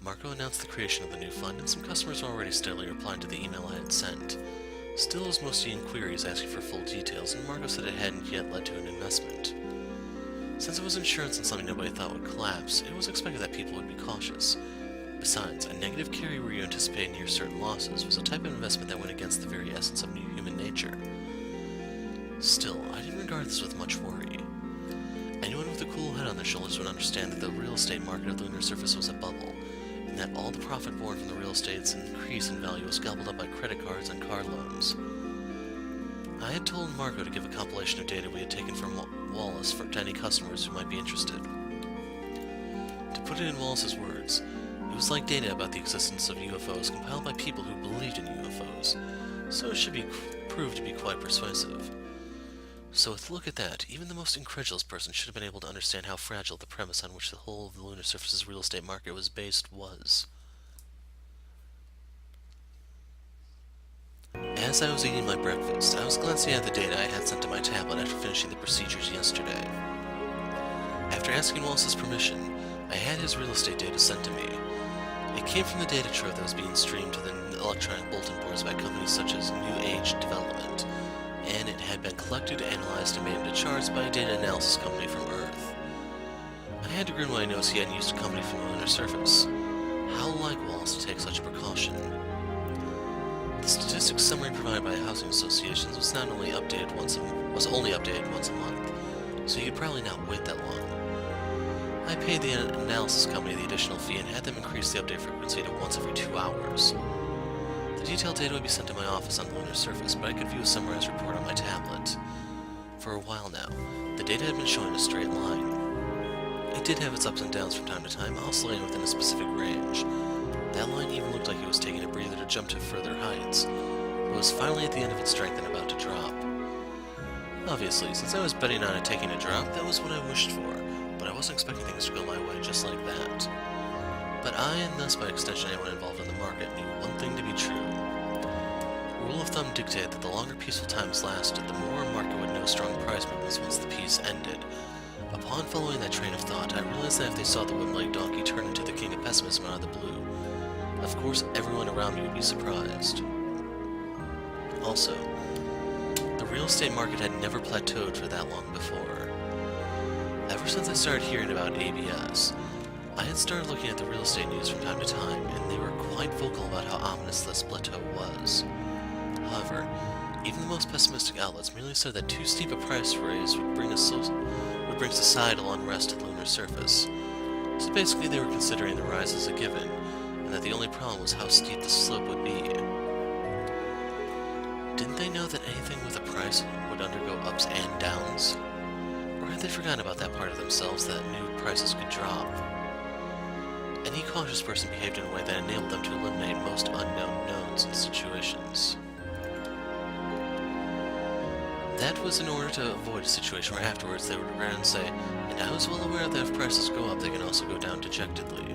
Marco announced the creation of the new fund, and some customers were already steadily replying to the email I had sent. Still, it was mostly inquiries asking for full details, and Marco said it hadn't yet led to an investment. Since it was insurance and something nobody thought would collapse, it was expected that people would be cautious. Besides, a negative carry where you anticipate near certain losses was a type of investment that went against the very essence of human nature. Still, I didn't regard this with much worry. Anyone with a cool head on their shoulders would understand that the real estate market of the lunar surface was a bubble, and that all the profit born from the real estate's increase in value was gobbled up by credit cards and car loans. I had told Marco to give a compilation of data we had taken from Wallace to any customers who might be interested. To put it in Wallace's words, it was like data about the existence of UFOs compiled by people who believed in UFOs, so it should prove to be quite persuasive. So with a look at that, even the most incredulous person should have been able to understand how fragile the premise on which the whole of the lunar surface's real estate market was based was. As I was eating my breakfast, I was glancing at the data I had sent to my tablet after finishing the procedures yesterday. After asking Wallace's permission, I had his real estate data sent to me. It came from the data trove that was being streamed to the electronic bulletin boards by companies such as New Age Development, and it had been collected, analyzed, and made into charts by a data analysis company from Earth. I had to grin when I noticed he hadn't used a company from the lunar surface. How like Wallace to take such a precaution? The statistics summary provided by housing associations was only updated once a month, so you could probably not wait that long. I paid the analysis company the additional fee and had them increase the update frequency to once every 2 hours. The detailed data would be sent to my office on the lunar surface, but I could view a summarized report on my tablet. For a while now, the data had been showing a straight line. It did have its ups and downs from time to time, oscillating within a specific range. That line even looked like it was taking a breather to jump to further heights, but was finally at the end of its strength and about to drop. Obviously, since I was betting on it taking a drop, that was what I wished for, but I wasn't expecting things to go my way just like that. But I, and thus by extension anyone involved in the market, knew one thing to be true. Rule of thumb dictated that the longer peaceful times lasted, the more a market would know strong price movements once the peace ended. Upon following that train of thought, I realized that if they saw the wooden-legged donkey turn into the king of pessimism out of the blue, of course everyone around me would be surprised. Also, the real estate market had never plateaued for that long before. Ever since I started hearing about ABS, I had started looking at the real estate news from time to time, and they were quite vocal about how ominous this plateau was. However, even the most pessimistic outlets merely said that too steep a price raise would bring societal unrest to the lunar surface. So basically they were considering the rise as a given, and that the only problem was how steep the slope would be. Didn't they know that anything with a price would undergo ups and downs? Or had they forgotten about that part of themselves that knew prices could drop? Any cautious person behaved in a way that enabled them to eliminate most unknown knowns and situations. That was in order to avoid a situation where afterwards they would regret and say, and I was well aware that if prices go up, they can also go down dejectedly.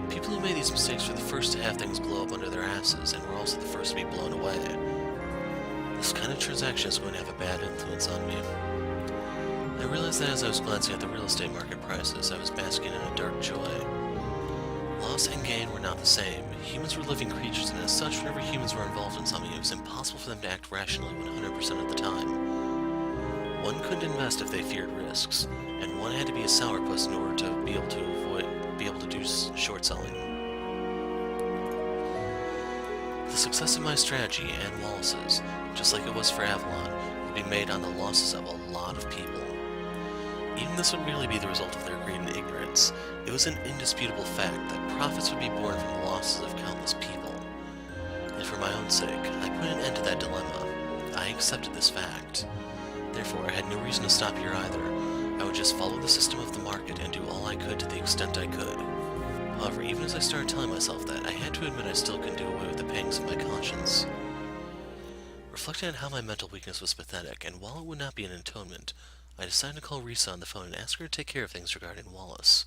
People who made these mistakes were the first to have things blow up under their asses, and were also the first to be blown away. This kind of transaction is going to have a bad influence on me. I realized that as I was glancing at the real estate market prices, I was basking in a dark joy. Loss and gain were not the same. Humans were living creatures, and as such, whenever humans were involved in something, it was impossible for them to act rationally 100% of the time. One couldn't invest if they feared risks, and one had to be a sourpuss in order to be able to do short selling. The success of my strategy and Wallace's, just like it was for Avalon, would be made on the losses of a lot of people. Even this would merely be the result of their greed and ignorance. It was an indisputable fact that profits would be born from the losses of countless people. And for my own sake, I put an end to that dilemma. I accepted this fact. Therefore, I had no reason to stop here either. I would just follow the system of the market and do all I could to the extent I could. However, even as I started telling myself that, I had to admit I still couldn't do away with the pangs of my conscience. Reflecting on how my mental weakness was pathetic, and while it would not be an atonement, I decided to call Risa on the phone and ask her to take care of things regarding Wallace.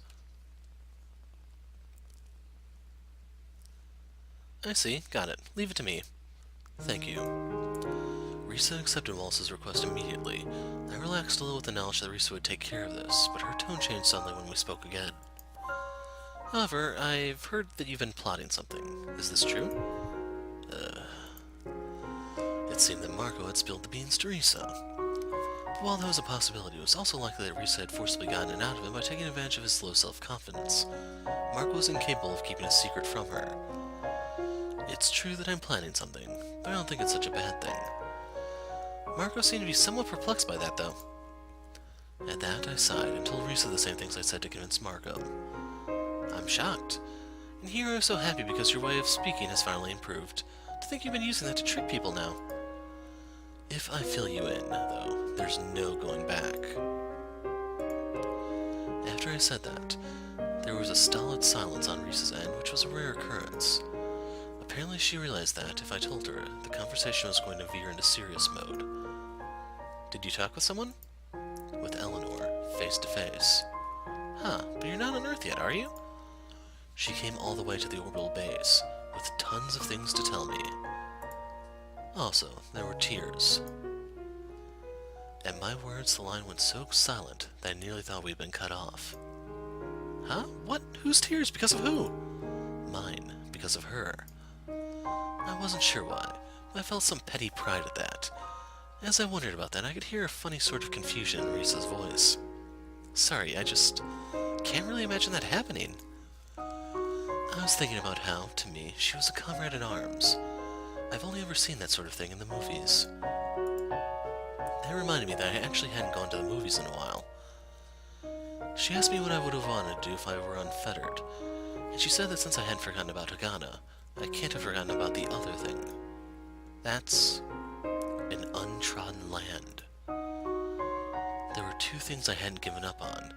I see. Got it. Leave it to me. Thank you. Risa accepted Wallace's request immediately. I relaxed a little with the knowledge that Risa would take care of this, but her tone changed suddenly when we spoke again. However, I've heard that you've been plotting something. Is this true? It seemed that Marco had spilled the beans to Risa. But while that was a possibility, it was also likely that Risa had forcibly gotten it out of him by taking advantage of his low self-confidence. Marco was incapable of keeping a secret from her. It's true that I'm planning something, but I don't think it's such a bad thing. Marco seemed to be somewhat perplexed by that, though. At that, I sighed and told Risa the same things I said to convince Marco. I'm shocked. And here I'm so happy because your way of speaking has finally improved. To think you've been using that to trick people now. If I fill you in, though, there's no going back. After I said that, there was a stolid silence on Risa's end, which was a rare occurrence. Apparently she realized that, if I told her, the conversation was going to veer into serious mode. Did you talk with someone? With Eleanor, face to face. Huh, but you're not on Earth yet, are you? She came all the way to the orbital base, with tons of things to tell me. Also, there were tears. At my words, the line went so silent that I nearly thought we'd been cut off. Huh? What? Whose tears? Because of who? Mine, because of her. I wasn't sure why, but I felt some petty pride at that. As I wondered about that, I could hear a funny sort of confusion in Risa's voice. Sorry, I just can't really imagine that happening. I was thinking about how, to me, she was a comrade in arms. I've only ever seen that sort of thing in the movies. That reminded me that I actually hadn't gone to the movies in a while. She asked me what I would have wanted to do if I were unfettered, and she said that since I hadn't forgotten about Hagana, I can't have forgotten about the other thing. That's an untrodden land. There were two things I hadn't given up on,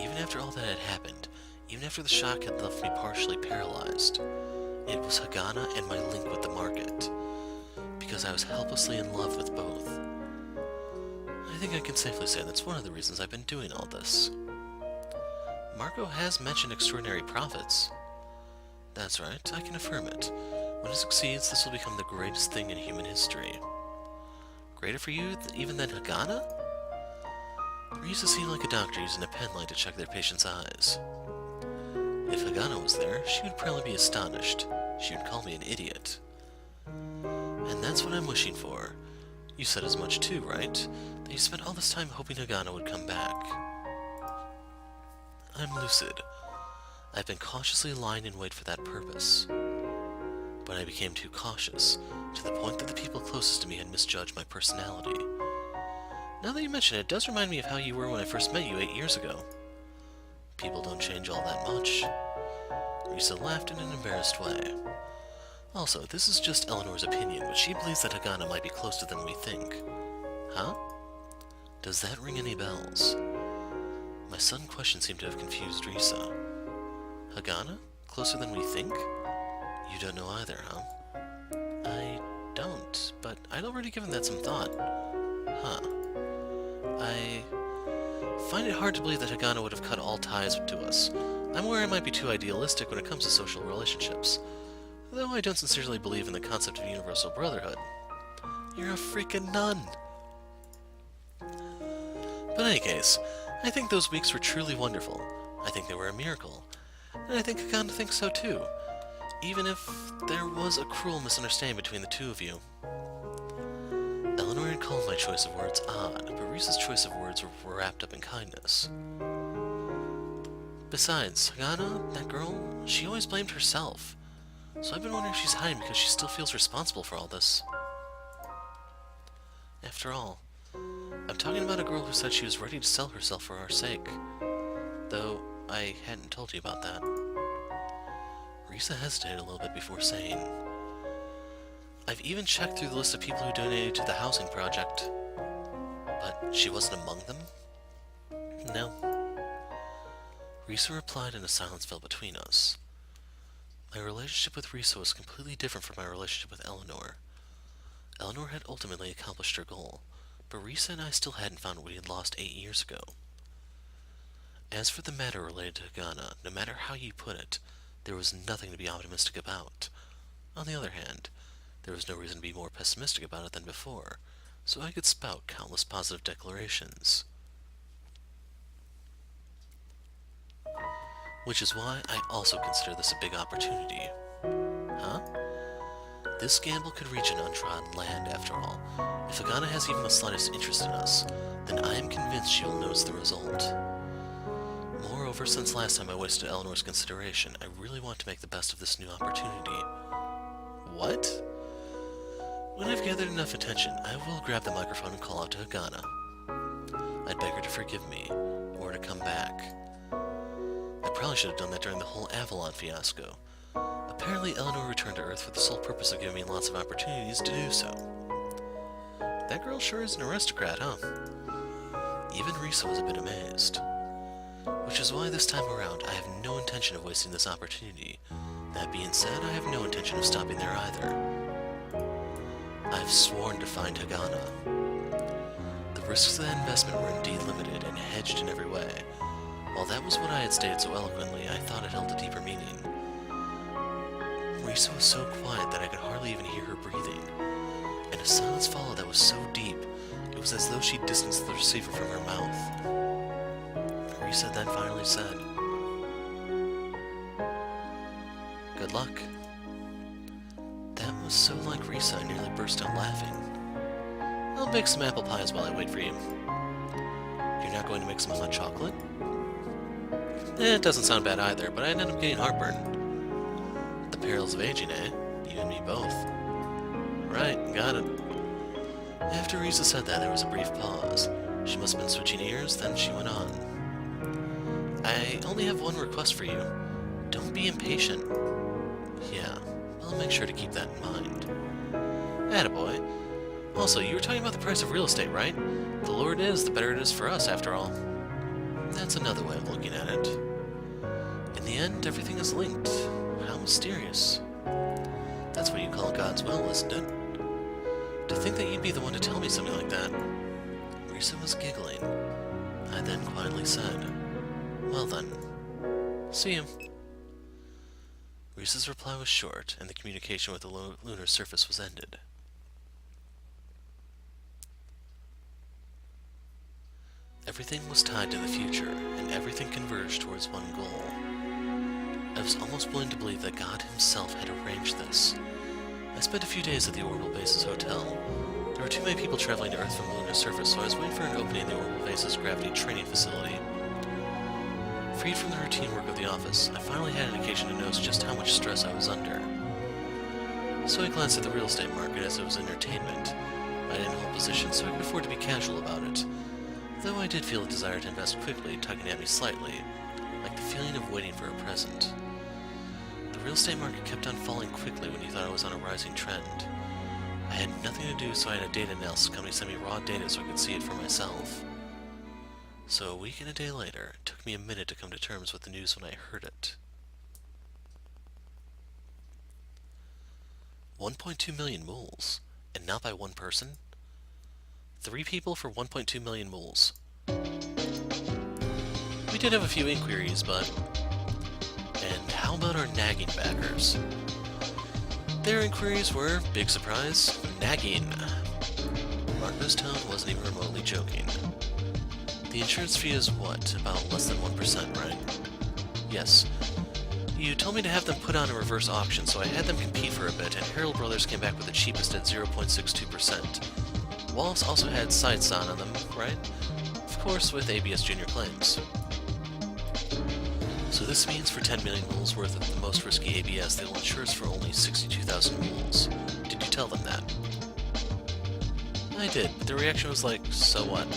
even after all that had happened, even after the shock had left me partially paralyzed. It was Hagana and my link with the market, because I was helplessly in love with both. I think I can safely say that's one of the reasons I've been doing all this. Marco has mentioned extraordinary profits. That's right, I can affirm it. When it succeeds, this will become the greatest thing in human history. Greater for you even than Hagana? Risa seemed like a doctor using a pen light to check their patient's eyes. If Hagana was there, she would probably be astonished. She would call me an idiot. And that's what I'm wishing for. You said as much too, right? That you spent all this time hoping Hagana would come back. I'm lucid. I've been cautiously lying in wait for that purpose. But I became too cautious, to the point that the people closest to me had misjudged my personality. Now that you mention it, it does remind me of how you were when I first met you 8 years ago. People don't change all that much. Risa laughed in an embarrassed way. Also, this is just Eleanor's opinion, but she believes that Hagana might be closer than we think. Huh? Does that ring any bells? My sudden question seemed to have confused Risa. Hagana? Closer than we think? You don't know either, huh? I don't, but I'd already given that some thought. Huh. I find it hard to believe that Hagana would have cut all ties to us. I'm aware I might be too idealistic when it comes to social relationships, though I don't sincerely believe in the concept of universal brotherhood. You're a freaking nun! But in any case, I think those weeks were truly wonderful. I think they were a miracle. And I think Hagana thinks so too, even if there was a cruel misunderstanding between the two of you. Eleanor had called my choice of words odd, but Risa's choice of words were wrapped up in kindness. Besides, Hagana, that girl, she always blamed herself. So I've been wondering if she's hiding because she still feels responsible for all this. After all, I'm talking about a girl who said she was ready to sell herself for our sake. Though I hadn't told you about that. Risa hesitated a little bit before saying, I've even checked through the list of people who donated to the housing project. But she wasn't among them? No. Risa replied and a silence fell between us. My relationship with Risa was completely different from my relationship with Eleanor. Eleanor had ultimately accomplished her goal, but Risa and I still hadn't found what we had lost 8 years ago. As for the matter related to Hagana, no matter how you put it, there was nothing to be optimistic about. On the other hand, there was no reason to be more pessimistic about it than before, so I could spout countless positive declarations. Which is why I also consider this a big opportunity. Huh? This gamble could reach an untrodden land, after all. If Agana has even the slightest interest in us, then I am convinced she will notice the result. Moreover, since last time I wasted Eleanor's consideration, I really want to make the best of this new opportunity. What? When I've gathered enough attention, I will grab the microphone and call out to Agana. I'd beg her to forgive me, or to come back. I probably should have done that during the whole Avalon fiasco. Apparently, Eleanor returned to Earth for the sole purpose of giving me lots of opportunities to do so. That girl sure is an aristocrat, huh? Even Risa was a bit amazed. Which is why this time around, I have no intention of wasting this opportunity. That being said, I have no intention of stopping there either. I've sworn to find Hagana. The risks of that investment were indeed limited and hedged in every way. While that was what I had stated so eloquently, I thought it held a deeper meaning. Risa was so quiet that I could hardly even hear her breathing, and a silence followed that was so deep, it was as though she distanced the receiver from her mouth. Risa then finally said, "Good luck." That was so like Risa, I nearly burst out laughing. I'll bake some apple pies while I wait for you. You're not going to make some hot chocolate? It doesn't sound bad either, but I'd end up getting heartburn. The perils of aging, eh? You and me both. Right, got it. After Risa said that, there was a brief pause. She must have been switching ears, then she went on. I only have one request for you. Don't be impatient. Yeah, I'll make sure to keep that in mind. Attaboy. Also, you were talking about the price of real estate, right? The lower it is, the better it is for us, after all. That's another way of looking at it. In the end, everything is linked. How mysterious. That's what you call God's will, isn't it? To think that you'd be the one to tell me something like that. Risa was giggling. I then quietly said, "Well then, see you." Risa's reply was short, and the communication with the lunar surface was ended. Everything was tied to the future, and everything converged towards one goal. I was almost willing to believe that God himself had arranged this. I spent a few days at the Orbital Base's hotel. There were too many people traveling to Earth from the lunar surface, so I was waiting for an opening in the Orbital Base's gravity training facility. Freed from the routine work of the office, I finally had an occasion to notice just how much stress I was under. So I glanced at the real estate market as it was entertainment. I didn't hold positions, so I could afford to be casual about it. Though I did feel a desire to invest quickly, tugging at me slightly, like the feeling of waiting for a present. The real estate market kept on falling quickly when you thought I was on a rising trend. I had nothing to do, so I had a data analysis company send me raw data so I could see it for myself. So a week and a day later, it took me a minute to come to terms with the news when I heard it. 1.2 million moles, and not by one person? 3 people for 1.2 million moles. We did have a few inquiries, but... And how about our nagging backers? Their inquiries were, big surprise, nagging. Marco's tone wasn't even remotely joking. The insurance fee is what, about less than 1%, right? Yes. You told me to have them put on a reverse auction, so I had them compete for a bit, and Harold Brothers came back with the cheapest at 0.62%. Wallace also had sights on them, right? Of course, with ABS Junior claims. So this means for 10 million moles worth of the most risky ABS, they will insure us for only 62,000 moles. Did you tell them that? I did, but the reaction was like, so what?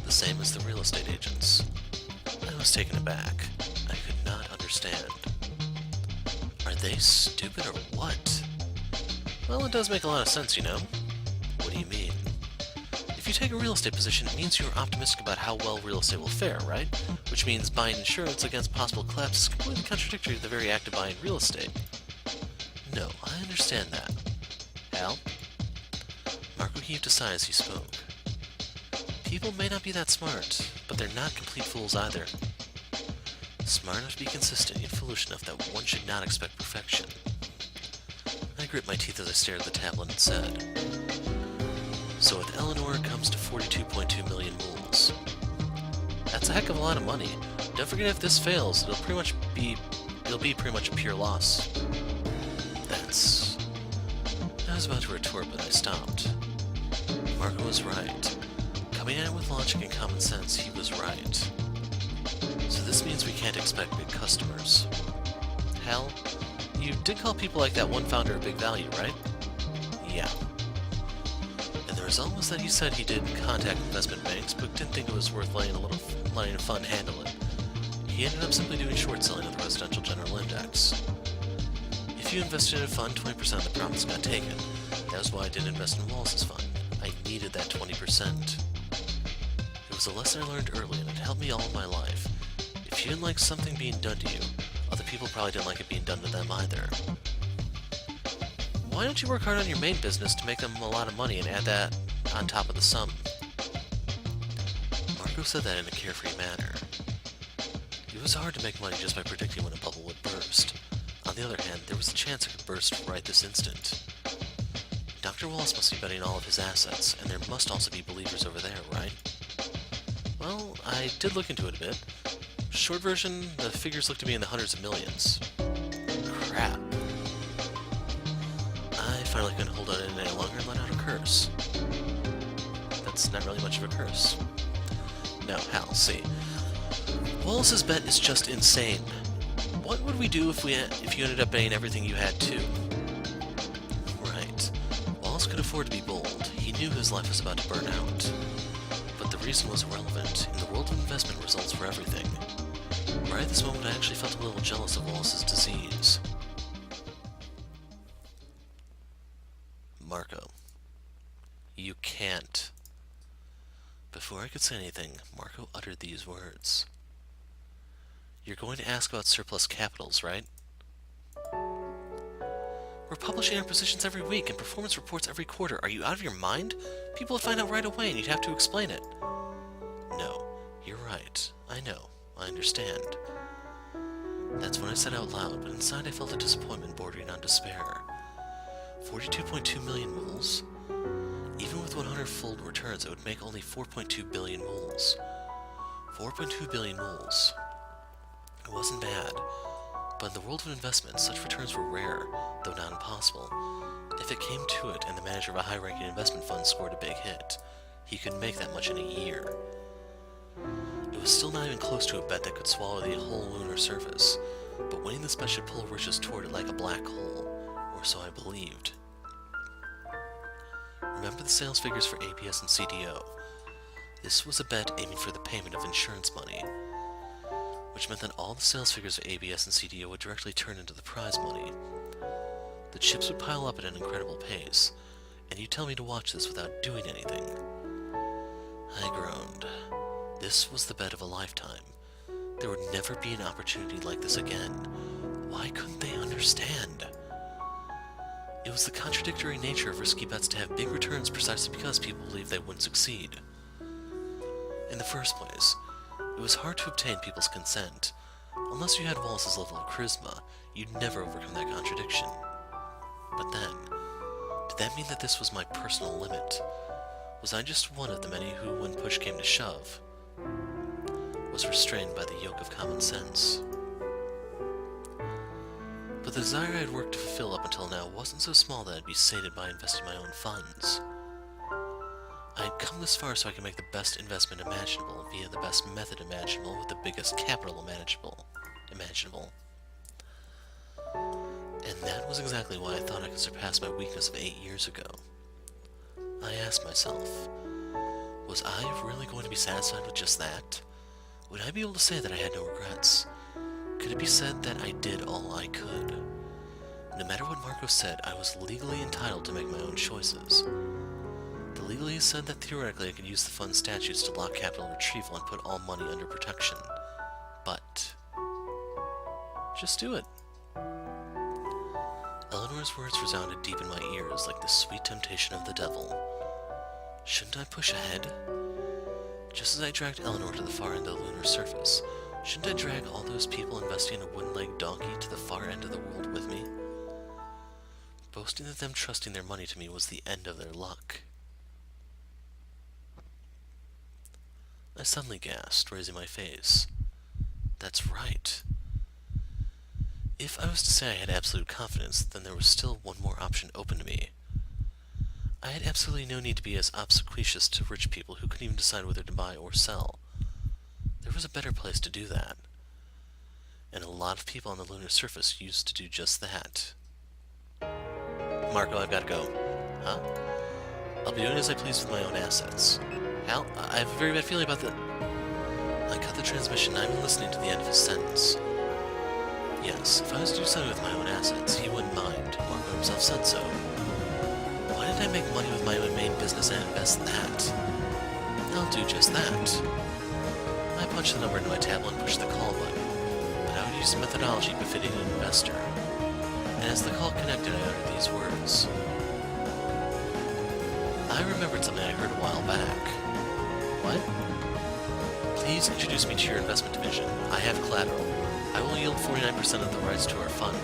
The same as the real estate agents. I was taken aback. I could not understand. Are they stupid or what? Well, it does make a lot of sense, you know. What do you mean? If you take a real estate position, it means you're optimistic about how well real estate will fare, right? Which means buying insurance against possible collapse is completely contradictory to the very act of buying real estate. No, I understand that. Al? Marco heaved a sigh as he spoke. People may not be that smart, but they're not complete fools either. Smart enough to be consistent, yet foolish enough that one should not expect perfection. I grit my teeth as I stared at the tablet and said, "So with Eleanor, it comes to 42.2 million moles. That's a heck of a lot of money. Don't forget, if this fails, it'll be pretty much a pure loss. That's... I was about to retort, but I stopped. Marco was right. Coming at it with logic and common sense, he was right. So this means we can't expect big customers. Hell, you did call people like that one founder a big value, right? Yeah. And the result was that he said he did contact investment banks, but didn't think it was worth letting a fund handle it. He ended up simply doing short selling of the residential general index. If you invested in a fund, 20% of the profits got taken. That was why I didn't invest in Wallace's fund. I needed that 20%. It was a lesson I learned early, and it helped me all of my life. If you didn't like something being done to you, other people probably didn't like it being done to them either. Why don't you work hard on your main business to make them a lot of money and add that on top of the sum? Marco said that in a carefree manner. It was hard to make money just by predicting when a bubble would burst. On the other hand, there was a chance it could burst right this instant. Dr. Wallace must be betting all of his assets, and there must also be believers over there, right? Well, I did look into it a bit. Short version, the figures look to be in the hundreds of millions. Crap. I finally couldn't hold on any longer and let out a curse. That's not really much of a curse. No, Hal, see. Wallace's bet is just insane. What would we do if you ended up betting everything you had too? Right. Wallace could afford to be bold. He knew his life was about to burn out. But the reason was irrelevant. In the world of investment, results were everything. Right at this moment, I actually felt a little jealous of Wallace's disease. Marco. You can't. Before I could say anything, Marco uttered these words. You're going to ask about surplus capitals, right? We're publishing our positions every week and performance reports every quarter. Are you out of your mind? People would find out right away and you'd have to explain it. No, you're right. I know. I understand. That's when I said out loud, but inside I felt a disappointment bordering on despair. 42.2 million moles? Even with 100-fold returns, it would make only 4.2 billion moles. 4.2 billion moles. It wasn't bad, but in the world of investment, such returns were rare, though not impossible. If it came to it and the manager of a high-ranking investment fund scored a big hit, he could make that much in a year. It was still not even close to a bet that could swallow the whole lunar surface, but winning this bet should pull riches toward it like a black hole, or so I believed. Remember the sales figures for ABS and CDO. This was a bet aiming for the payment of insurance money, which meant that all the sales figures of ABS and CDO would directly turn into the prize money. The chips would pile up at an incredible pace, and you tell me to watch this without doing anything. I groaned. This was the bet of a lifetime. There would never be an opportunity like this again. Why couldn't they understand? It was the contradictory nature of risky bets to have big returns precisely because people believed they wouldn't succeed. In the first place, it was hard to obtain people's consent. Unless you had Wallace's level of charisma, you'd never overcome that contradiction. But then, did that mean that this was my personal limit? Was I just one of the many who, when push came to shove, was restrained by the yoke of common sense? But the desire I had worked to fulfill up until now wasn't so small that I'd be sated by investing my own funds. I had come this far so I could make the best investment imaginable via the best method imaginable with the biggest capital imaginable. And that was exactly why I thought I could surpass my weakness of 8 years ago. I asked myself, was I really going to be satisfied with just that? Would I be able to say that I had no regrets? Could it be said that I did all I could? No matter what Marco said, I was legally entitled to make my own choices. The legalese said that theoretically I could use the fund statutes to block capital retrieval and put all money under protection. But just do it. Eleanor's words resounded deep in my ears like the sweet temptation of the devil. Shouldn't I push ahead? Just as I dragged Eleanor to the far end of the lunar surface, shouldn't I drag all those people investing in a wooden-legged donkey to the far end of the world with me? Boasting that them trusting their money to me was the end of their luck. I suddenly gasped, raising my face. That's right. If I was to say I had absolute confidence, then there was still one more option open to me. I had absolutely no need to be as obsequious to rich people who couldn't even decide whether to buy or sell. There was a better place to do that. And a lot of people on the lunar surface used to do just that. Marco, I've got to go. Huh? I'll be doing as I please with my own assets. Hal, I have a very bad feeling about the... I cut the transmission and I'm listening to the end of his sentence. Yes, if I was to do something with my own assets, he wouldn't mind. Marco himself said so. Why didn't I make money with my own main business and invest that? I'll do just that. I punched the number into my tablet and pushed the call button, but I would use a methodology befitting an investor. And as the call connected, I uttered these words. I remembered something I heard a while back. What? Please introduce me to your investment division. I have collateral. I will yield 49% of the rights to our fund.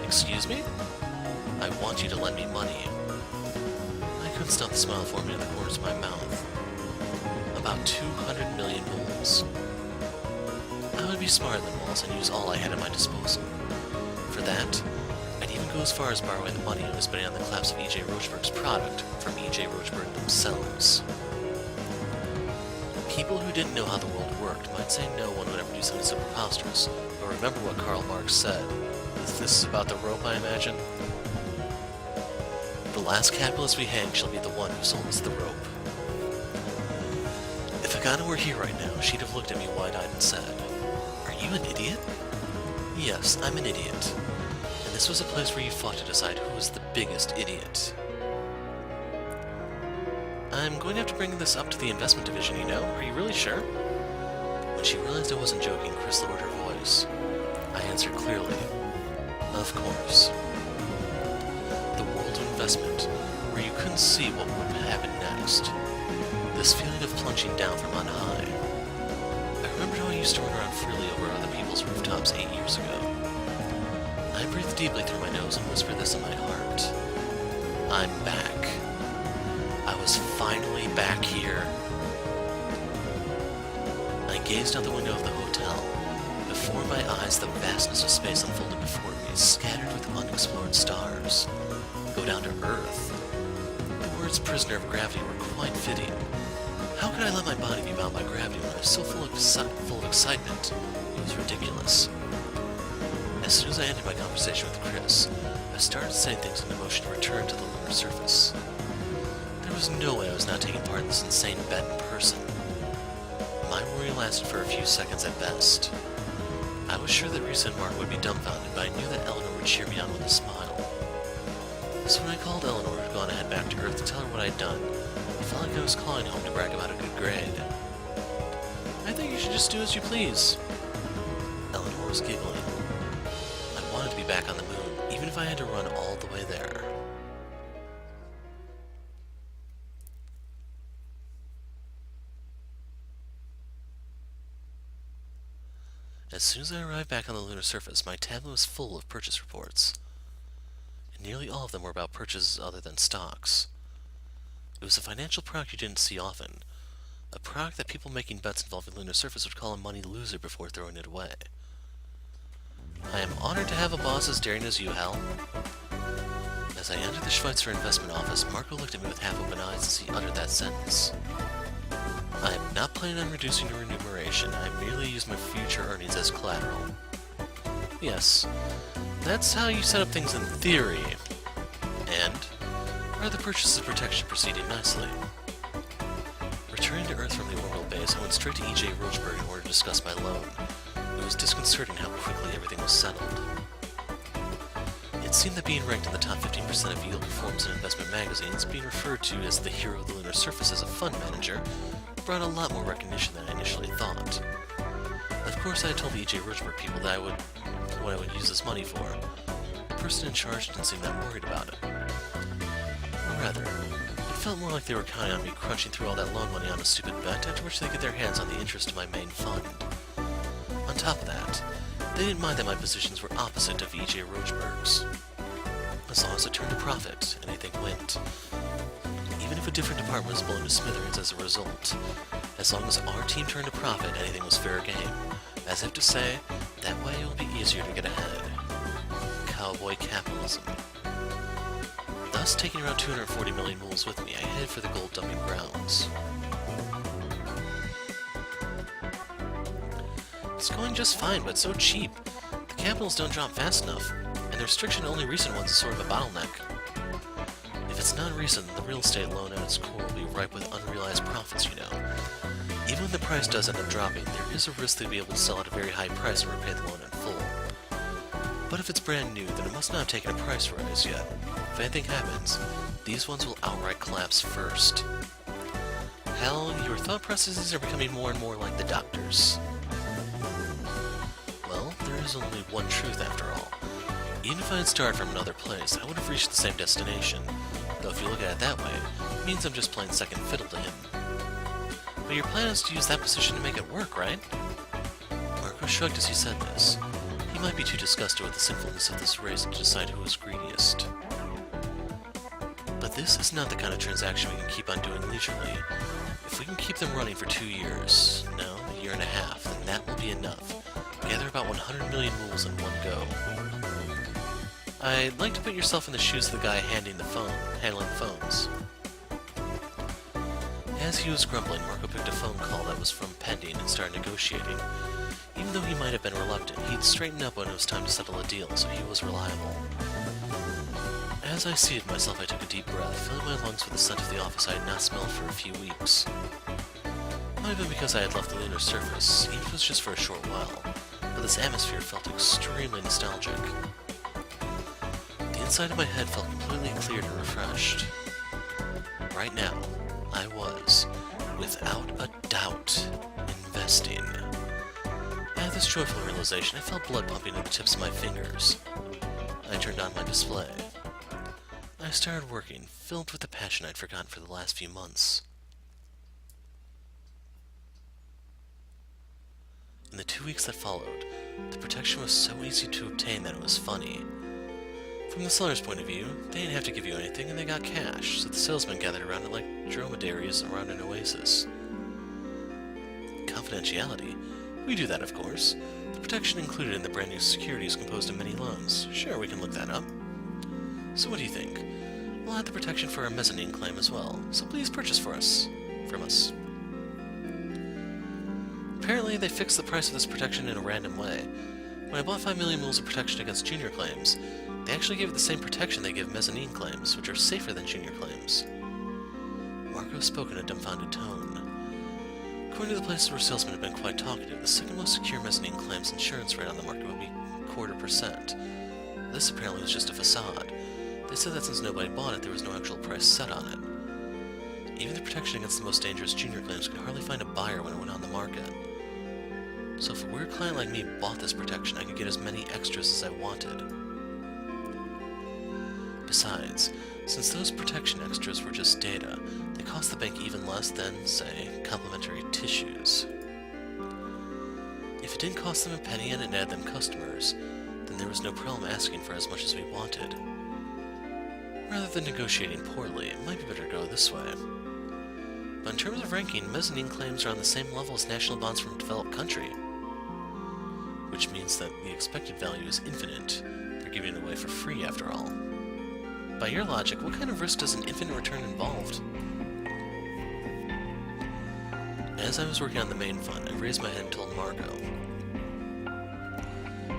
Excuse me? I want you to lend me money. I couldn't stop the smile forming in the corners of my mouth. About 200 million bulls. I would be smarter than Wallace and use all I had at my disposal. For that, I'd even go as far as borrowing the money I was spending on the collapse of E.J. Roachberg's product from E.J. Roachberg themselves. People who didn't know how the world worked might say no one would ever do something so preposterous, but remember what Karl Marx said. This is about the rope, I imagine? The last capitalist we hang shall be the one who sold us the rope. If Agata were here right now, she'd have looked at me wide-eyed and said, Are you an idiot? Yes, I'm an idiot. And this was a place where you fought to decide who was the biggest idiot. I'm going to have to bring this up to the investment division, you know? Are you really sure? When she realized I wasn't joking, Chris lowered her voice. I answered clearly. Of course. The world of investment, where you couldn't see what would happen next. This feeling of plunging down from on high. I remembered how I used to run around freely over other people's rooftops 8 years ago. I breathed deeply through my nose and whispered this in my heart. I'm back. I was finally back here. I gazed out the window of the hotel. Before my eyes, the vastness of space unfolded before me, scattered with unexplored stars. Go down to Earth. The words prisoner of gravity were quite fitting. How could I let my body be bound by gravity when I was so full of excitement? It was ridiculous. As soon as I ended my conversation with Chris, I started setting things into motion to return to the lunar surface. There was no way I was not taking part in this insane bet in person. My worry lasted for a few seconds at best. I was sure that Risa and Mark would be dumbfounded, but I knew that Eleanor would cheer me on with a smile. So when I called Eleanor, who had gone ahead back to Earth to tell her what I had done, I felt like I was calling home to brag about a good grade. I think you should just do as you please. Eleanor was giggling. I wanted to be back on the moon, even if I had to run all the way there. As soon as I arrived back on the lunar surface, my tablet was full of purchase reports. And nearly all of them were about purchases other than stocks. It was a financial product you didn't see often. A product that people making bets involving lunar surface would call a money loser before throwing it away. I am honored to have a boss as daring as you, Hal. As I entered the Schweitzer investment office, Marco looked at me with half-open eyes as he uttered that sentence. I am not planning on reducing your remuneration. I merely use my future earnings as collateral. Yes, that's how you set up things in theory. And are the purchases of protection proceeding nicely? Returning to Earth from the orbital base, I went straight to E.J. Roachberg in order to discuss my loan. It was disconcerting how quickly everything was settled. It seemed that being ranked in the top 15% of yield performs in investment magazines, being referred to as the hero of the lunar surface as a fund manager, brought a lot more recognition than I initially thought. Of course, I had told the E.J. Roachberg people that what I would use this money for. The person in charge didn't seem that worried about it. Or rather, it felt more like they were counting on me crunching through all that loan money on a stupid bet, after which they get their hands on the interest of my main fund. On top of that, they didn't mind that my positions were opposite of E.J. Roachberg's. As long as it turned a profit, anything went. Even if a different department was blown to smithereens as a result, As long as our team turned a profit, anything was fair game. As if to say, that way it will be easier to get ahead. Cowboy capitalism. Thus, taking around 240 million mules with me, I headed for the gold dumping grounds. It's going just fine, but so cheap. The capitals don't drop fast enough, and the restriction to only recent ones is sort of a bottleneck. If it's not recent, the real estate loan at its core will be ripe with unrealized profits, you know. Even when the price does end up dropping, there is a risk they'll be able to sell at a very high price and repay the loan in full. But if it's brand new, then it must not have taken a price rise yet. If anything happens, these ones will outright collapse first. Hell, your thought processes are becoming more and more like the doctor's. Well, there is only one truth after all. Even if I had started from another place, I would have reached the same destination. Though if you look at it that way, it means I'm just playing second fiddle to him. But your plan is to use that position to make it work, right? Marco shrugged as he said this. He might be too disgusted with the sinfulness of this race to decide who is greediest. But this is not the kind of transaction we can keep on doing leisurely. If we can keep them running for 2 years, no, a year and a half, then that will be enough. Gather about 100 million mules in one go. I'd like to put yourself in the shoes of the guy handling the phones. As he was grumbling, Marco picked a phone call that was from pending and started negotiating. Even though he might have been reluctant, he'd straighten up when it was time to settle a deal, so he was reliable. As I seated myself, I took a deep breath, filling my lungs with the scent of the office I had not smelled for a few weeks. It might have been because I had left the lunar surface, even if it was just for a short while, but this atmosphere felt extremely nostalgic. The inside of my head felt completely cleared and refreshed. Right now, I was, without a doubt, investing. At this joyful realization, I felt blood pumping in the tips of my fingers. I turned on my display. I started working, filled with the passion I'd forgotten for the last few months. In the 2 weeks that followed, the protection was so easy to obtain that it was funny. From the seller's point of view, they didn't have to give you anything and they got cash, so the salesmen gathered around it like dromedaries around an oasis. Confidentiality? We do that, of course. The protection included in the brand new security is composed of many loans. Sure, we can look that up. So what do you think? We'll add the protection for our mezzanine claim as well, so please purchase from us. Apparently, they fixed the price of this protection in a random way. When I bought 5 million mules of protection against junior claims, they actually gave it the same protection they give mezzanine claims, which are safer than junior claims. Marco spoke in a dumbfounded tone. According to the places where salesmen have been quite talkative, the second most secure mezzanine claims insurance rate on the market would be 0.25%. This apparently was just a facade. They said that since nobody bought it, there was no actual price set on it. Even the protection against the most dangerous junior claims could hardly find a buyer when it went on the market. So if a weird client like me bought this protection, I could get as many extras as I wanted. Besides, since those protection extras were just data, they cost the bank even less than, say, complimentary tissues. If it didn't cost them a penny and it added them customers, then there was no problem asking for as much as we wanted. Rather than negotiating poorly, it might be better to go this way. But in terms of ranking, mezzanine claims are on the same level as national bonds from a developed country. Which means that the expected value is infinite. They're giving it away for free after all. By your logic, what kind of risk does an infinite return involved? As I was working on the main fund, I raised my head and told Marco.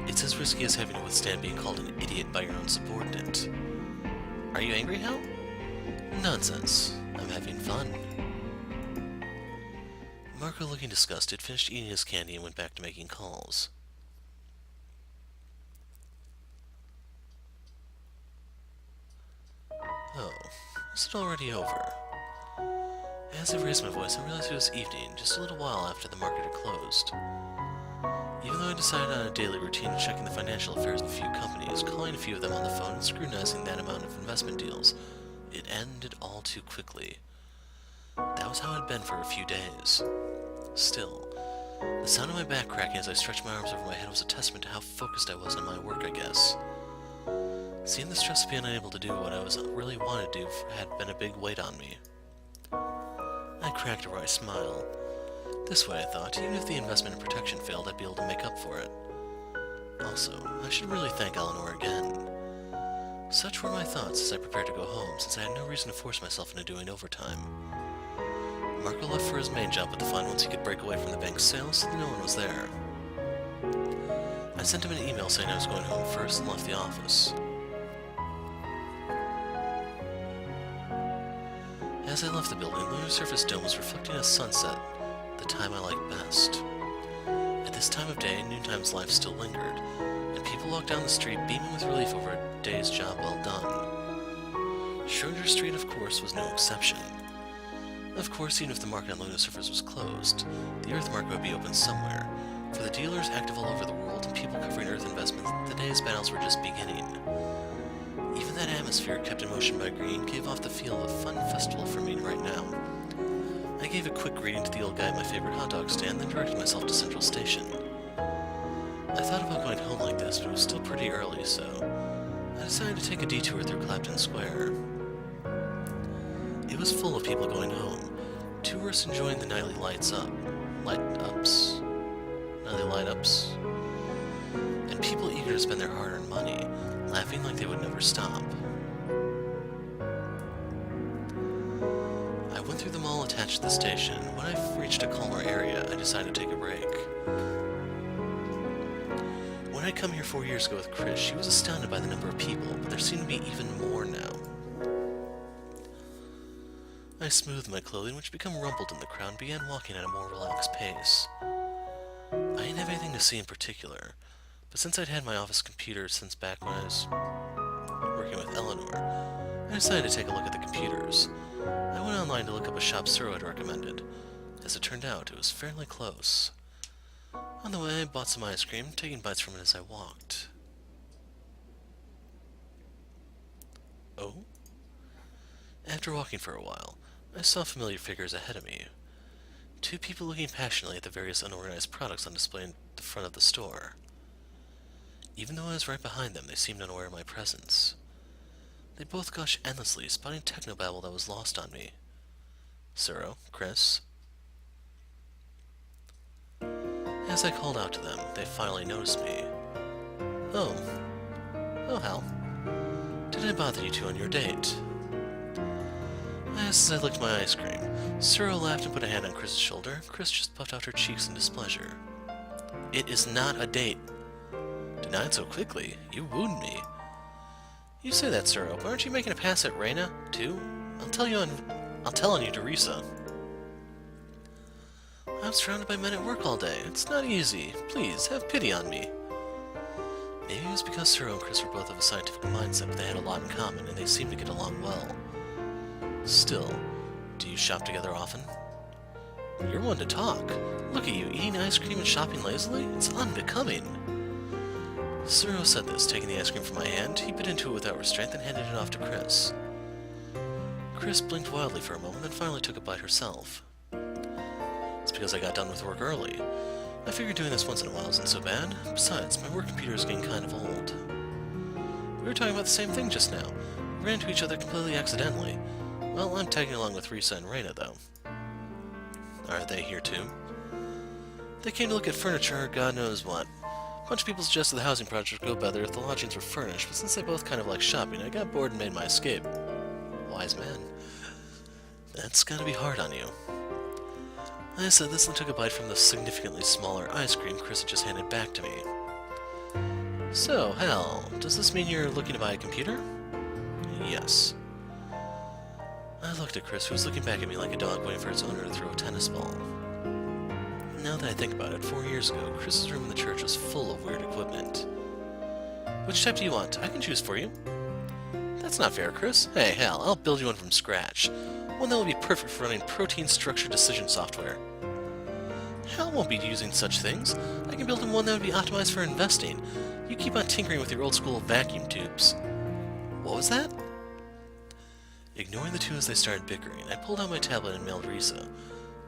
It's as risky as having to withstand being called an idiot by your own subordinate. Are you angry, Hal? Nonsense. I'm having fun. Marco, looking disgusted, finished eating his candy and went back to making calls. Oh, is it already over? As I raised my voice, I realized it was evening, just a little while after the market had closed. Even though I decided on a daily routine of checking the financial affairs of a few companies, calling a few of them on the phone, and scrutinizing that amount of investment deals, it ended all too quickly. That was how it had been for a few days. Still, the sound of my back cracking as I stretched my arms over my head was a testament to how focused I was on my work, I guess. Seeing the stress of being unable to do what I really wanted to do had been a big weight on me. I cracked a wry smile. This way, I thought, even if the investment and protection failed, I'd be able to make up for it. Also, I should really thank Eleanor again. Such were my thoughts as I prepared to go home, since I had no reason to force myself into doing overtime. Marco left for his main job at the fund once he could break away from the bank's sales, so that no one was there. I sent him an email saying I was going home first and left the office. As I left the building, the lunar surface dome was reflecting a sunset, the time I like best. At this time of day, noontime's life still lingered, and people walked down the street beaming with relief over a day's job well done. Schroeder Street, of course, was no exception. Of course, even if the market on lunar surface was closed, the Earth market would be open somewhere, for the dealers active all over the world and people covering Earth investments, the day's battles were just beginning. Even that atmosphere kept in motion by green gave off the feel of a fun festival for me right now. I gave a quick greeting to the old guy at my favorite hot dog stand, then directed myself to Central Station. I thought about going home like this, but it was still pretty early, so I decided to take a detour through Clapton Square. It was full of people going home, tourists enjoying the nightly lights up, nightly light-ups, and people eager to spend their hard-earned money, laughing like they would never stop. I went through the mall attached to the station. When I reached a calmer area, I decided to take a break. When I'd come here 4 years ago with Chris, she was astounded by the number of people, but there seemed to be even more now. I smoothed my clothing, which had become rumpled in the crowd, and began walking at a more relaxed pace. I didn't have anything to see in particular, but since I'd had my office computer since back when I was working with Eleanor, I decided to take a look at the computers. I went online to look up a shop Suro had recommended. As it turned out, it was fairly close. On the way, I bought some ice cream, taking bites from it as I walked. Oh? After walking for a while, I saw familiar figures ahead of me. 2 people looking passionately at the various unorganized products on display in the front of the store. Even though I was right behind them, they seemed unaware of my presence. They both gushed endlessly, spouting technobabble that was lost on me. Suro, Chris. As I called out to them, they finally noticed me. Oh. Oh, Hal. Did I bother you two on your date? As I licked my ice cream, Suro laughed and put a hand on Chris's shoulder. Chris just puffed out her cheeks in displeasure. It is not a date. Denied so quickly. You wound me. You say that, Suro, but aren't you making a pass at Reyna, too? I'll tell on you, Teresa. I'm surrounded by men at work all day. It's not easy. Please, have pity on me. Maybe it was because Suro and Chris were both of a scientific mindset, but they had a lot in common, and they seemed to get along well. Still, do you shop together often? You're one to talk. Look at you, eating ice cream and shopping lazily? It's unbecoming. Suro said this, taking the ice cream from my hand. He bit into it without restraint, then handed it off to Chris. Chris blinked wildly for a moment, then finally took a bite herself. It's because I got done with work early. I figured doing this once in a while isn't so bad. Besides, my work computer is getting kind of old. We were talking about the same thing just now. We ran into each other completely accidentally. Well, I'm tagging along with Risa and Reyna, though. Are they here, too? They came to look at furniture or God knows what. A bunch of people suggested the housing project would go better if the lodgings were furnished, but since they both kind of like shopping, I got bored and made my escape. Wise man. That's gotta be hard on you. I said this and took a bite from the significantly smaller ice cream Chris had just handed back to me. So, Hal, does this mean you're looking to buy a computer? Yes. I looked at Chris, who was looking back at me like a dog waiting for its owner to throw a tennis ball. Now that I think about it, 4 years ago, Chris's room in the church was full of weird equipment. Which type do you want? I can choose for you. That's not fair, Chris. Hey, Hal, I'll build you one from scratch. One that will be perfect for running protein-structured decision software. Hal won't be using such things. I can build him one that would be optimized for investing. You keep on tinkering with your old-school vacuum tubes. What was that? Ignoring the two as they started bickering, I pulled out my tablet and mailed Risa.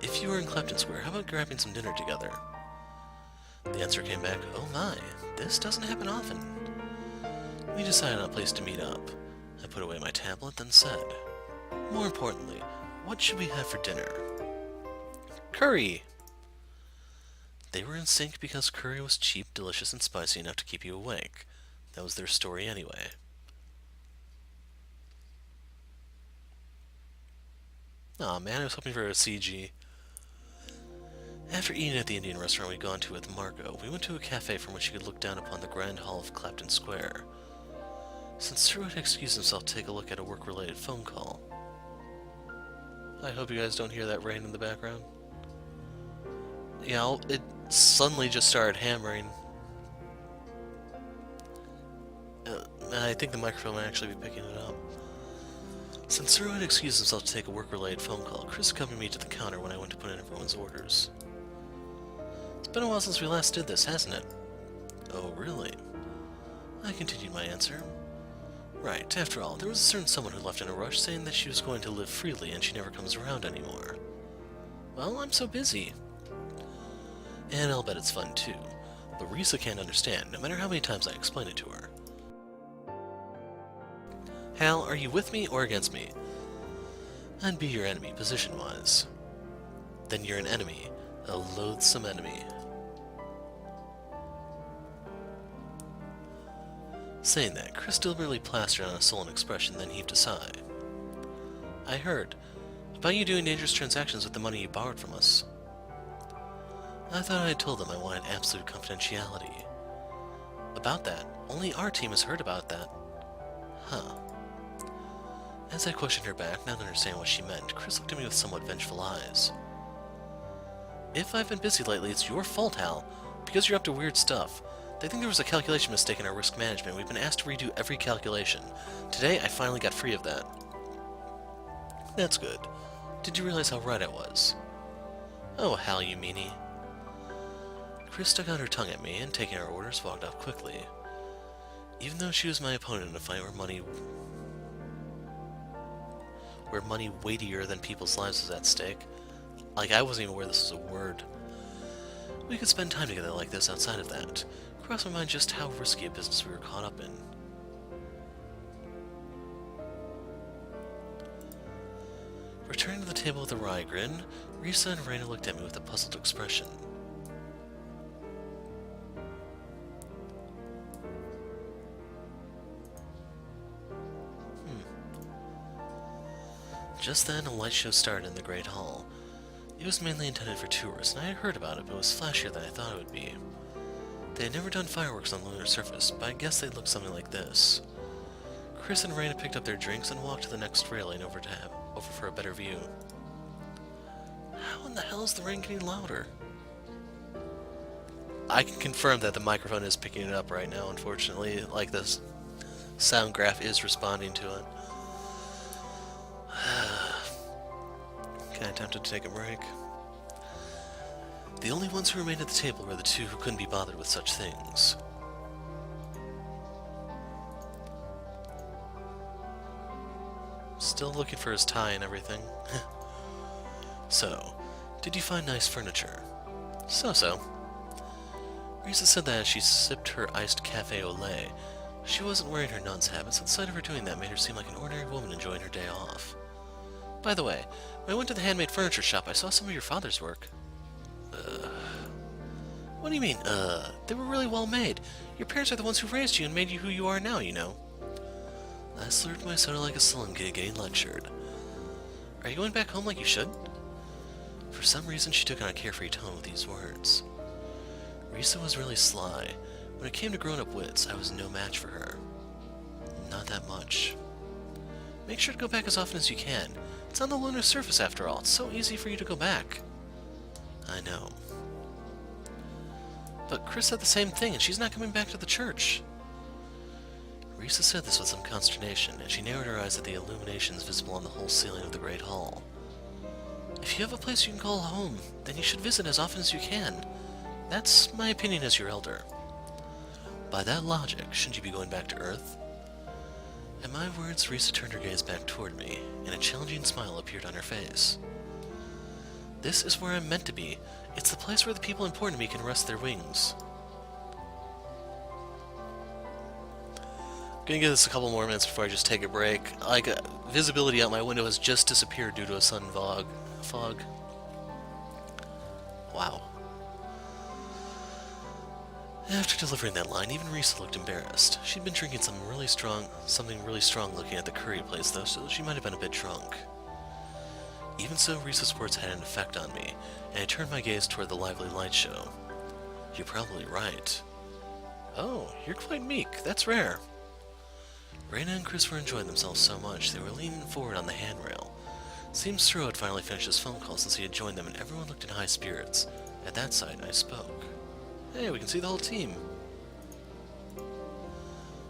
If you were in Clapton Square, how about grabbing some dinner together? The answer came back, oh my, this doesn't happen often. We decided on a place to meet up. I put away my tablet, then said, more importantly, what should we have for dinner? Curry! They were in sync because curry was cheap, delicious, and spicy enough to keep you awake. That was their story anyway. Aw man, I was hoping for a CG. After eating at the Indian restaurant we'd gone to with Margot, we went to a cafe from which you could look down upon the Grand Hall of Clapton Square. Since Drew had excused himself to take a look at a work-related phone call. I hope you guys don't hear that rain in the background. Yeah, it suddenly just started hammering. I think the microphone might actually be picking it up. Since Drew had excused himself to take a work-related phone call, Chris accompanied me to the counter when I went to put in everyone's orders. It's been a while since we last did this, hasn't it? Oh, really? I continued my answer. Right, after all, there was a certain someone who left in a rush saying that she was going to live freely and she never comes around anymore. Well, I'm so busy. And I'll bet it's fun too. But Risa can't understand, no matter how many times I explain it to her. Hal, are you with me or against me? I'd be your enemy, position-wise. Then you're an enemy. A loathsome enemy. Saying that, Chris deliberately plastered on a sullen expression, then heaved a sigh. I heard about you doing dangerous transactions with the money you borrowed from us. I thought I had told them I wanted absolute confidentiality. About that, only our team has heard about that. Huh. As I questioned her back, not understanding what she meant, Chris looked at me with somewhat vengeful eyes. If I've been busy lately, it's your fault, Hal. Because you're up to weird stuff. They think there was a calculation mistake in our risk management. We've been asked to redo every calculation. Today, I finally got free of that. That's good. Did you realize how right I was? Oh, Hal, you meanie. Chris stuck out her tongue at me and, taking our orders, walked off quickly. Even though she was my opponent in a fight where money weightier than people's lives was at stake, like I wasn't even aware this was a word. We could spend time together like this outside of that. Crossed my mind just how risky a business we were caught up in. Returning to the table with a wry grin, Risa and Raina looked at me with a puzzled expression. Just then, a light show started in the Great Hall. It was mainly intended for tourists, and I had heard about it, but it was flashier than I thought it would be. They had never done fireworks on the lunar surface, but I guess they'd look something like this. Chris and Raina picked up their drinks and walked to the next railing over for a better view. How in the hell is the rain getting louder? I can confirm that the microphone is picking it up right now, unfortunately. Like, this sound graph is responding to it. Kinda tempted to take a break. The only ones who remained at the table were the two who couldn't be bothered with such things. Still looking for his tie and everything. So, did you find nice furniture? So-so. Risa said that as she sipped her iced cafe au lait, she wasn't wearing her nun's habit, so the sight of her doing that made her seem like an ordinary woman enjoying her day off. By the way, when I went to the handmade furniture shop, I saw some of your father's work. What do you mean, They were really well made. Your parents are the ones who raised you and made you who you are now, you know. I slurred my soda like a slum kid getting lectured. Are you going back home like you should? For some reason, she took on a carefree tone with these words. Risa was really sly. When it came to grown-up wits, I was no match for her. Not that much. Make sure to go back as often as you can. It's on the lunar surface, after all. It's so easy for you to go back. I know. But Chris said the same thing, and she's not coming back to the church. Risa said this with some consternation, and she narrowed her eyes at the illuminations visible on the whole ceiling of the Great Hall. If you have a place you can call home, then you should visit as often as you can. That's my opinion as your elder. By that logic, shouldn't you be going back to Earth? At my words, Risa turned her gaze back toward me, and a challenging smile appeared on her face. This is where I'm meant to be. It's the place where the people important to me can rest their wings. I'm gonna give this a couple more minutes before I just take a break. Like, visibility out my window has just disappeared due to a sun fog. Wow. After delivering that line, even Risa looked embarrassed. She'd been drinking something really strong looking at the curry place though, so she might have been a bit drunk. Even so, Risa's words had an effect on me, and I turned my gaze toward the lively light show. You're probably right. Oh, you're quite meek. That's rare. Raina and Chris were enjoying themselves so much, they were leaning forward on the handrail. Seems Suro had finally finished his phone call since he had joined them, and everyone looked in high spirits. At that sight, I spoke. Hey, we can see the whole team.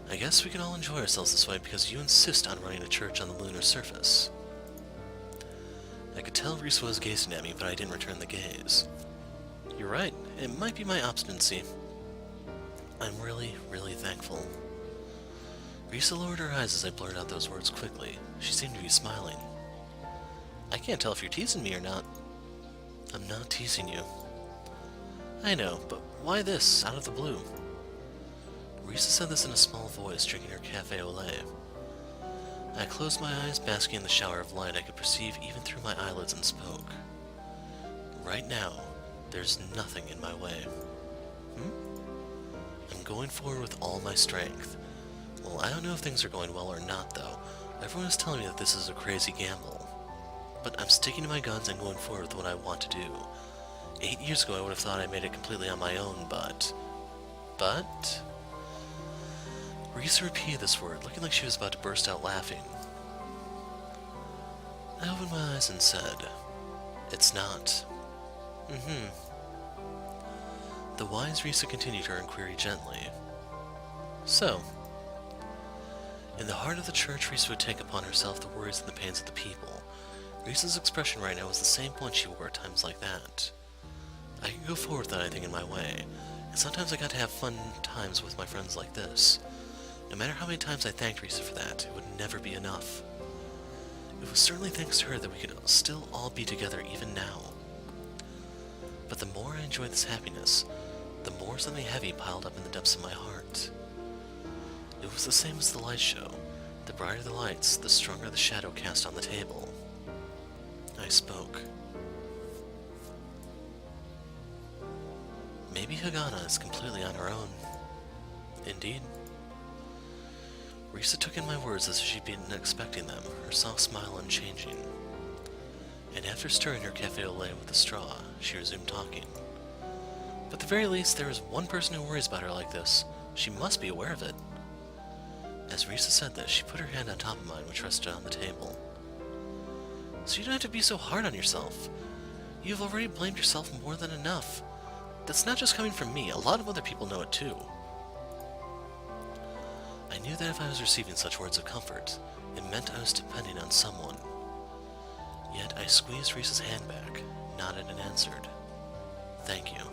I guess we can all enjoy ourselves this way because you insist on running a church on the lunar surface. I could tell Risa was gazing at me, but I didn't return the gaze. You're right, it might be my obstinacy. I'm really, really thankful. Risa lowered her eyes as I blurted out those words quickly. She seemed to be smiling. I can't tell if you're teasing me or not. I'm not teasing you. I know, but why this, out of the blue? Risa said this in a small voice, drinking her cafe au lait. I closed my eyes, basking in the shower of light I could perceive even through my eyelids, and spoke. Right now, there's nothing in my way. I'm going forward with all my strength. Well, I don't know if things are going well or not, though. Everyone is telling me that this is a crazy gamble. But I'm sticking to my guns and going forward with what I want to do. 8 years ago I would have thought I made it completely on my own, but... Risa repeated this word, looking like she was about to burst out laughing. I opened my eyes and said, It's not. The wise Risa continued her inquiry gently. So, in the heart of the church, Risa would take upon herself the worries and the pains of the people. Risa's expression right now was the same one she wore at times like that. I could go forward without anything in my way, and sometimes I got to have fun times with my friends like this. No matter how many times I thanked Risa for that, it would never be enough. It was certainly thanks to her that we could still all be together even now. But the more I enjoyed this happiness, the more something heavy piled up in the depths of my heart. It was the same as the light show. The brighter the lights, the stronger the shadow cast on the table. I spoke. Maybe Hagana is completely on her own. Indeed. Risa took in my words as if she'd been expecting them, her soft smile unchanging. And after stirring her cafe au lait with a straw, she resumed talking. But at the very least, there is one person who worries about her like this. She must be aware of it. As Risa said this, she put her hand on top of mine, which rested on the table. So you don't have to be so hard on yourself. You've already blamed yourself more than enough. That's not just coming from me, a lot of other people know it too. I knew that if I was receiving such words of comfort, it meant I was depending on someone. Yet I squeezed Risa's hand back, nodded and answered, Thank you.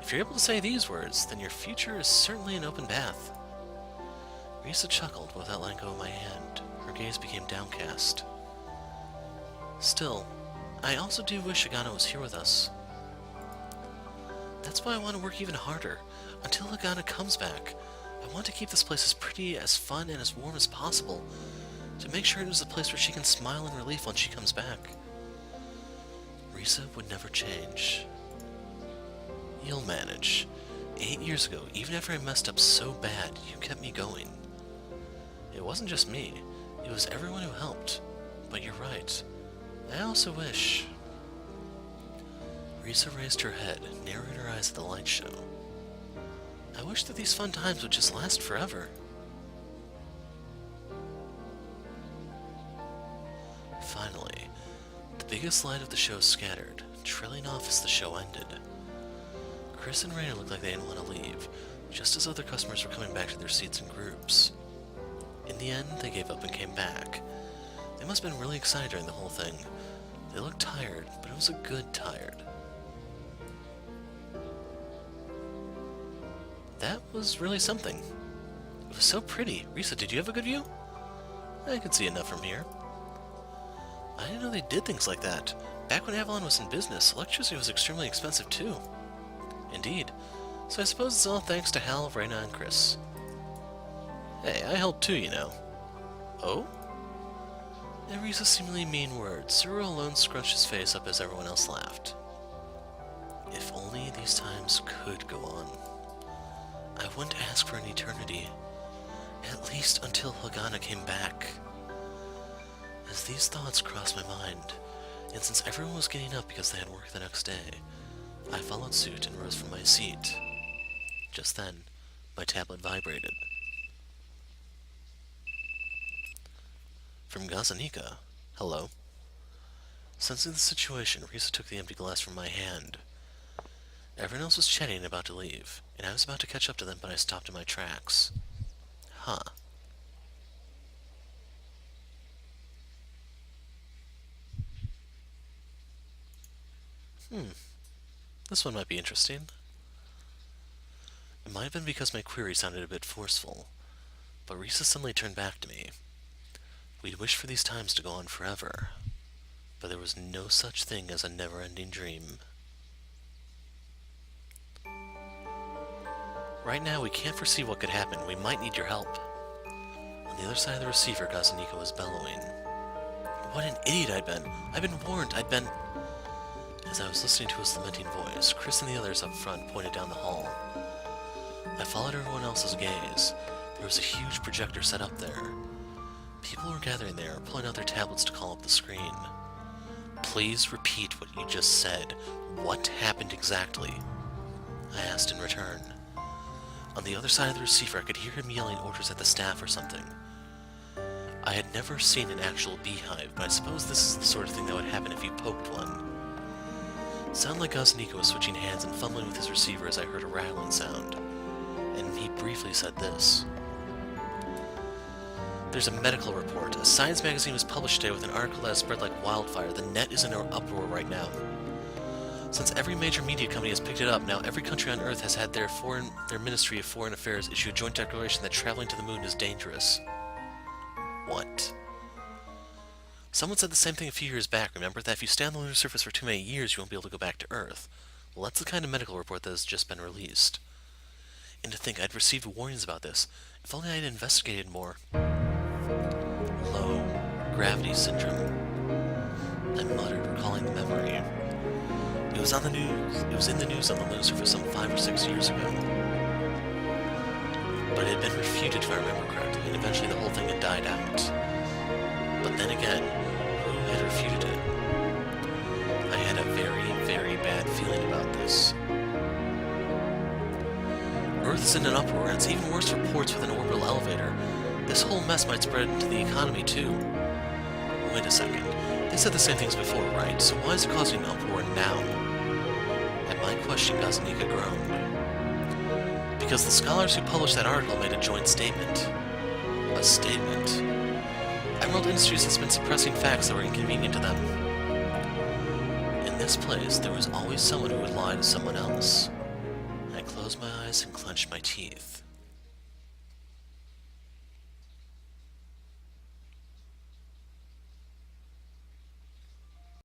If you're able to say these words, then your future is certainly an open path. Risa chuckled without letting go of my hand. Her gaze became downcast. Still, I also do wish Hagana was here with us. That's why I want to work even harder. Until Hagana comes back, I want to keep this place as pretty, as fun, and as warm as possible, to make sure it is a place where she can smile in relief when she comes back. Risa would never change. You'll manage. 8 years ago, even after I messed up so bad, you kept me going. It wasn't just me, it was everyone who helped. But you're right. I also wish... Risa raised her head, narrowed her eyes at the light show. I wish that these fun times would just last forever. Finally, the biggest light of the show scattered, trailing off as the show ended. Chris and Raina looked like they didn't want to leave, just as other customers were coming back to their seats in groups. In the end, they gave up and came back. They must have been really excited during the whole thing. They looked tired, but it was a good tired. That was really something. It was so pretty. Risa, did you have a good view? I could see enough from here. I didn't know they did things like that. Back when Avalon was in business, electricity was extremely expensive too. Indeed. So I suppose it's all thanks to Hal, Raina, and Chris. Hey, I helped too, you know. Oh? In Risa's seemingly mean words, Suro alone scrunched his face up as everyone else laughed. If only these times could go on. I wouldn't ask for an eternity, at least until Hagana came back. As these thoughts crossed my mind, and since everyone was getting up because they had work the next day, I followed suit and rose from my seat. Just then, my tablet vibrated. From Gazanika. Hello. Sensing the situation, Risa took the empty glass from my hand. Everyone else was chatting and about to leave, and I was about to catch up to them, but I stopped in my tracks. Huh. This one might be interesting. It might have been because my query sounded a bit forceful, but Risa suddenly turned back to me. We'd wished for these times to go on forever, but there was no such thing as a never-ending dream. Right now, we can't foresee what could happen. We might need your help. On the other side of the receiver, Gazanika was bellowing. What an idiot I'd been! I'd been warned, I'd been... As I was listening to his lamenting voice, Chris and the others up front pointed down the hall. I followed everyone else's gaze. There was a huge projector set up there. People were gathering there, pulling out their tablets to call up the screen. Please repeat what you just said. What happened exactly? I asked in return. On the other side of the receiver, I could hear him yelling orders at the staff or something. I had never seen an actual beehive, but I suppose this is the sort of thing that would happen if you poked one. It sounded like Gazanika was switching hands and fumbling with his receiver as I heard a rattling sound, and he briefly said this. There's a medical report. A science magazine was published today with an article that has spread like wildfire. The net is in an uproar right now. Since every major media company has picked it up, now every country on Earth has had their Ministry of Foreign Affairs issue a joint declaration that traveling to the moon is dangerous. What? Someone said the same thing a few years back, remember? That if you stay on the lunar surface for too many years, you won't be able to go back to Earth. Well, that's the kind of medical report that has just been released. And to think I'd received warnings about this. If only I'd investigated more. Low gravity syndrome. I muttered, recalling the memory. It was on the news. It was in the news on the lunar surface some 5 or 6 years ago. But it had been refuted, if I remember correctly, and eventually the whole thing had died out. But then again, who had refuted it? I had a very, very bad feeling about this. Earth is in an uproar, and it's even worse for ports with an orbital elevator. This whole mess might spread into the economy, too. Wait a second. They said the same things before, right? So why is it causing an uproar now? At my question, Gazanika groaned. Because the scholars who published that article made a joint statement. A statement? Emerald Industries has been suppressing facts that were inconvenient to them. In this place, there was always someone who would lie to someone else. I closed my eyes and clenched my teeth.